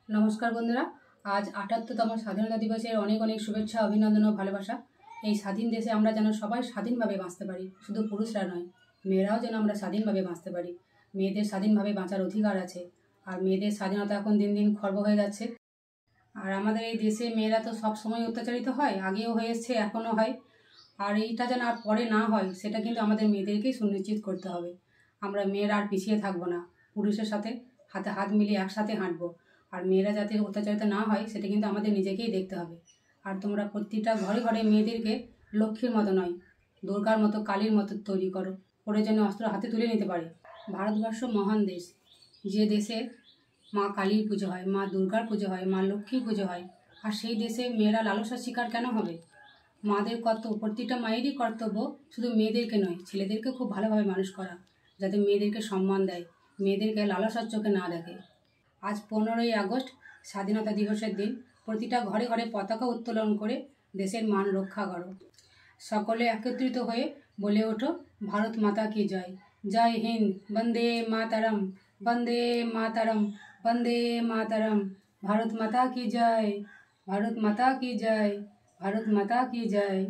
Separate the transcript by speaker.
Speaker 1: নমস্কার বন্ধুরা, আজ ৭৮তম স্বাধীনতা দিবসের অনেক অনেক শুভেচ্ছা, অভিনন্দন ও ভালোবাসা। এই স্বাধীন দেশে আমরা যেন সবাই স্বাধীনভাবে বাঁচতে পারি, শুধু পুরুষরা নয়, মেয়েরাও যেন আমরা স্বাধীনভাবে বাঁচতে পারি। মেয়েদের স্বাধীনভাবে বাঁচার অধিকার আছে, আর মেয়েদের স্বাধীনতা এখন দিন দিন খর্ব হয়ে যাচ্ছে। আর আমাদের এই দেশে মেয়েরা তো সব সময় অত্যাচারিত হয়, আগেও হয়ে এসছে, এখনও হয়। আর এইটা যেন আর পরে না হয়, সেটা কিন্তু আমাদের মেয়েদেরকেই সুনিশ্চিত করতে হবে। আমরা মেয়েরা আর পিছিয়ে থাকবো না, পুরুষের সাথে হাতে হাত মিলিয়ে একসাথে হাঁটবো। আর মেয়েরা যাতে অত্যাচারিত না হয়, সেটা কিন্তু আমাদের নিজেকেই দেখতে হবে। আর তোমরা প্রতিটা ঘরে ঘরে মেয়েদেরকে লক্ষ্মীর মতো নয়, দুর্গার মতো, কালীর মতো তৈরি করো, ওদের জন্য অস্ত্র হাতে তুলে নিতে পারে। ভারতবর্ষ মহান দেশ, যে দেশে মা কালীর পুজো হয়, মা দুর্গার পুজো হয়, মা লক্ষ্মীর পুজো হয়। আর সেই দেশে মেয়েরা লালসার শিকার কেন হবে? মাদের কর্তব্য, প্রতিটা মায়েরই কর্তব্য শুধু মেয়েদেরকে নয়, ছেলেদেরকে খুব ভালোভাবে মানুষ করা, যাতে মেয়েদেরকে সম্মান দেয়, মেয়েদেরকে লালসার চোখে না দেখে। আজ 15ই আগস্ট স্বাধীনতা দিবসের দিন, প্রতিটা ঘরে ঘরে পতাকা উত্তোলন করে দেশের মান রক্ষা করো। সকলে একত্রিত হয়ে বলে ওঠো, ভারত মাতা কি জয়, জয় হিন্দ, বন্দে মাতারম, বন্দে মাতারম, বন্দে মাতারম, ভারত মাতা কি জয়, ভারত মাতা কি জয়, ভারত মাতা কি জয়।